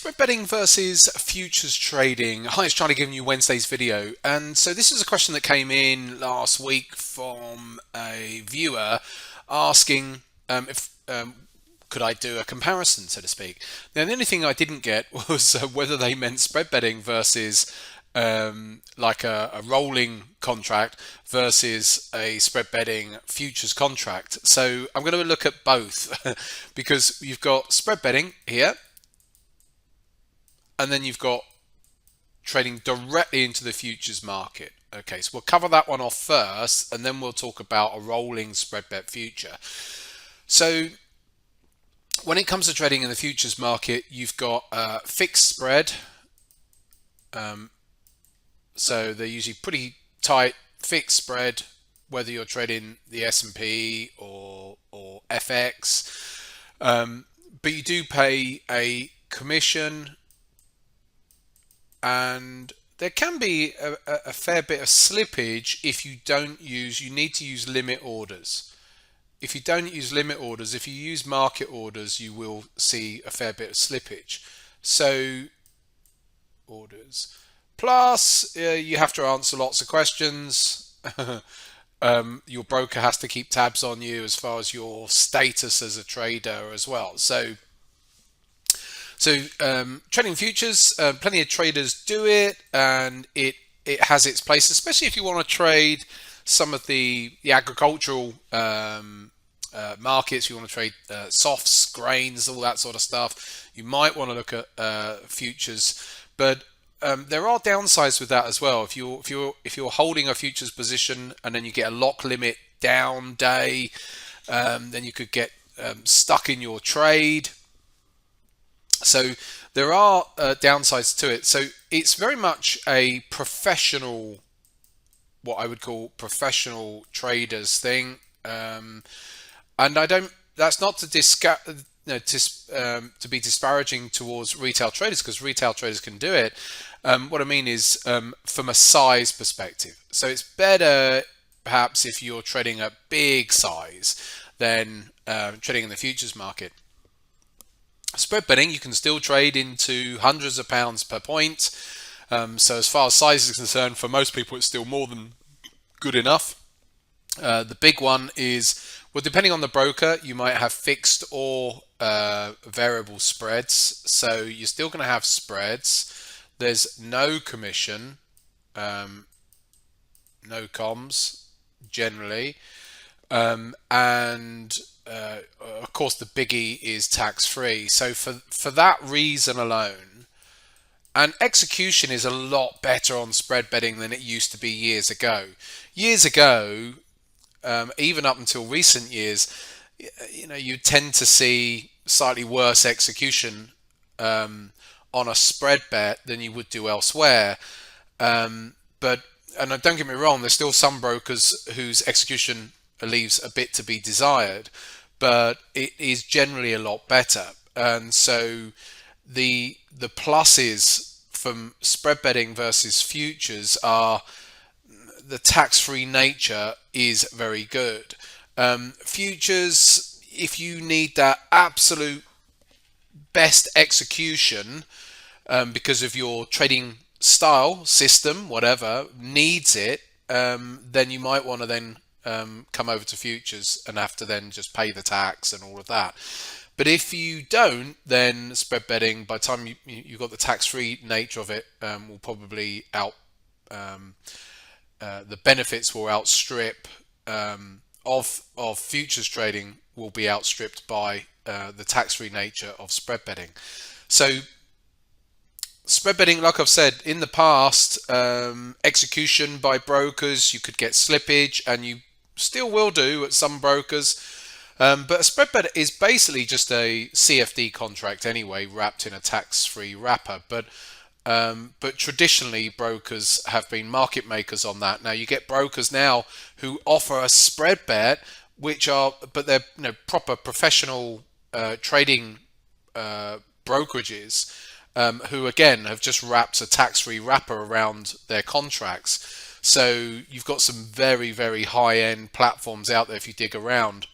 Spread betting versus futures trading. Hi, it's Charlie giving you Wednesday's video. And so this is a question that came in last week from a viewer asking if could I do a comparison, so to speak. Now, the only thing I didn't get was whether they meant spread betting versus like a rolling contract versus a spread betting futures contract. So I'm going to look at both because you've got spread betting here, and then you've got trading directly into the futures market. Okay, so we'll cover that one off first, and then we'll talk about a rolling spread bet future. So when it comes to trading in the futures market, you've got fixed spread. So they're usually pretty tight fixed spread, whether you're trading the S&P or FX. But you do pay a commission, and there can be a fair bit of slippage if you you need to use limit orders. If you don't use limit orders, if you use market orders, you will see a fair bit of slippage. So orders. Plus, you have to answer lots of questions. Your broker has to keep tabs on you as far as your status as a trader as well. So trading futures, plenty of traders do it, and it has its place, especially if you want to trade some of the agricultural markets. You want to trade softs, grains, all that sort of stuff. You might want to look at futures, but there are downsides with that as well. If you're holding a futures position and then you get a lock limit down day, then you could get stuck in your trade. So there are downsides to it. So it's very much a professional, what I would call professional traders thing. And I don't. That's not to to be disparaging towards retail traders, because retail traders can do it. What I mean is from a size perspective. So it's better perhaps if you're trading a big size than trading in the futures market. Spread betting, you can still trade into hundreds of pounds per point. So as far as size is concerned, for most people, it's still more than good enough. The big one is, well, depending on the broker, you might have fixed or variable spreads. So you're still going to have spreads. There's no commission, no comms generally, and of course the biggie is tax-free. So for that reason alone, and execution is a lot better on spread betting than it used to be years ago. Years ago, even up until recent years, you tend to see slightly worse execution on a spread bet than you would do elsewhere. And don't get me wrong, there's still some brokers whose execution leaves a bit to be desired, but it is generally a lot better. And so the pluses from spread betting versus futures are the tax-free nature is very good. Futures, if you need that absolute best execution because of your trading style, system, whatever, needs it, then you might want to then come over to futures and have to then just pay the tax and all of that. But if you don't, then spread betting, by the time you've got the tax-free nature of it, will probably the benefits will outstrip of futures trading will be outstripped by the tax-free nature of spread betting. So spread betting, like I've said in the past, execution by brokers, you could get slippage, and you still will do at some brokers. But a spread bet is basically just a CFD contract anyway, wrapped in a tax-free wrapper. But traditionally, brokers have been market makers on that. Now you get brokers now who offer a spread bet, but they're proper professional trading brokerages, who again have just wrapped a tax-free wrapper around their contracts. So you've got some very, very high-end platforms out there if you dig around.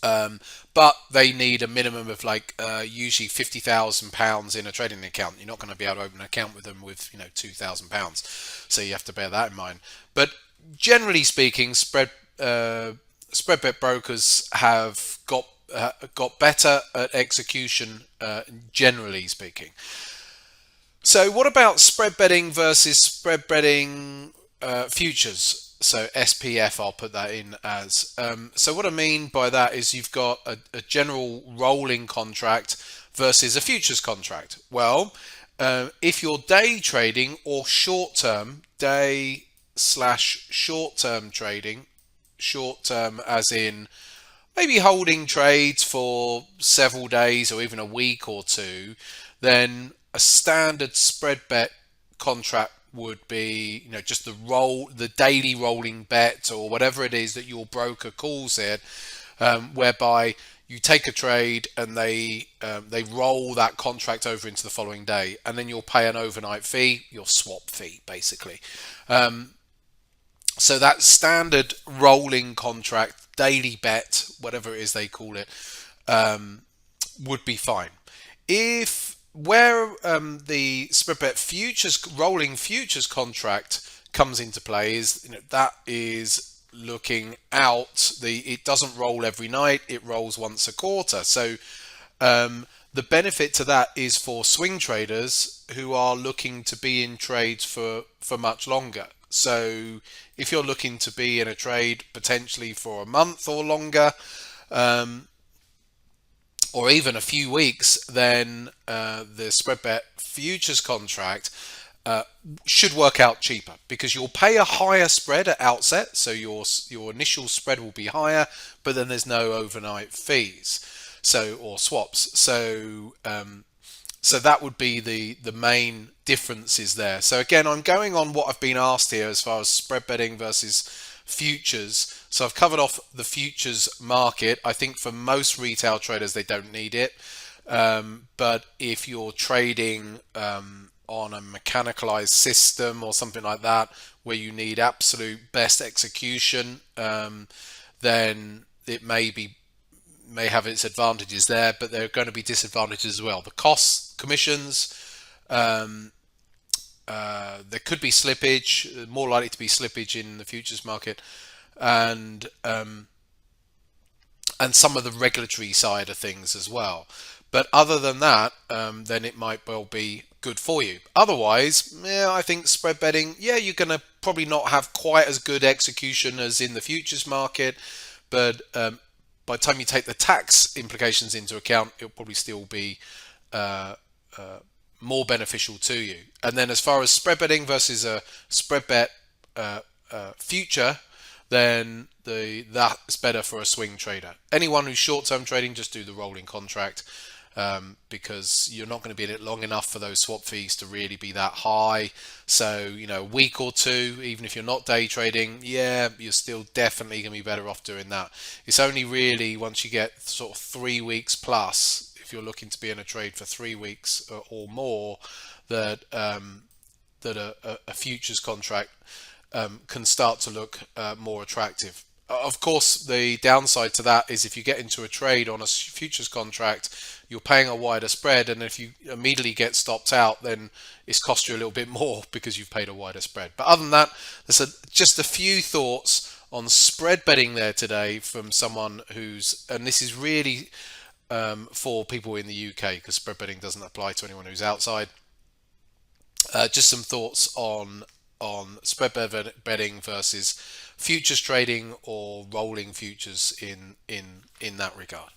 But they need a minimum of like usually £50,000 in a trading account. You're not going to be able to open an account with them with £2,000, so you have to bear that in mind. But generally speaking, spread bet brokers have got better at execution, generally speaking. So, what about spread betting versus spread betting futures? So, SPF, I'll put that in as. So, what I mean by that is you've got a general rolling contract versus a futures contract. Well, if you're day trading or short term, day slash short term trading, short term as in maybe holding trades for several days or even a week or two, then a standard spread bet contract would be, just the daily rolling bet or whatever it is that your broker calls it, whereby you take a trade and they roll that contract over into the following day, and then you'll pay an overnight fee, your swap fee, basically. So that standard rolling contract, daily bet, whatever it is they call it, would be fine. If where the spread bet futures rolling futures contract comes into play is that is looking out. It doesn't roll every night; it rolls once a quarter. So the benefit to that is for swing traders who are looking to be in trades for much longer. So if you're looking to be in a trade potentially for a month or longer, or even a few weeks, then the spread bet futures contract should work out cheaper because you'll pay a higher spread at outset. So your initial spread will be higher, but then there's no overnight fees, or swaps. So that would be the main differences there. So again, I'm going on what I've been asked here as far as spread betting versus futures. So I've covered off the futures market. I think for most retail traders, they don't need it. But if you're trading on a mechanicalized system or something like that, where you need absolute best execution, then it may have its advantages there, but there are going to be disadvantages as well. The costs, commissions, there could be slippage, more likely to be slippage in the futures market, and some of the regulatory side of things as well. But other than that, then it might well be good for you. Otherwise, I think spread betting, you're going to probably not have quite as good execution as in the futures market, but by the time you take the tax implications into account, it'll probably still be more beneficial to you. And then as far as spread betting versus a spread bet future, then that's better for a swing trader. Anyone who's short-term trading, just do the rolling contract, because you're not going to be in it long enough for those swap fees to really be that high. So, a week or two, even if you're not day trading, you're still definitely going to be better off doing that. It's only really once you get sort of 3 weeks plus, if you're looking to be in a trade for 3 weeks or more, that a futures contract can start to look more attractive. Of course, the downside to that is if you get into a trade on a futures contract, you're paying a wider spread, and if you immediately get stopped out, then it's cost you a little bit more because you've paid a wider spread. But other than that, there's just a few thoughts on spread betting there today from someone and this is really for people in the UK, because spread betting doesn't apply to anyone who's outside. Just some thoughts on spread betting versus futures trading or rolling futures in that regard.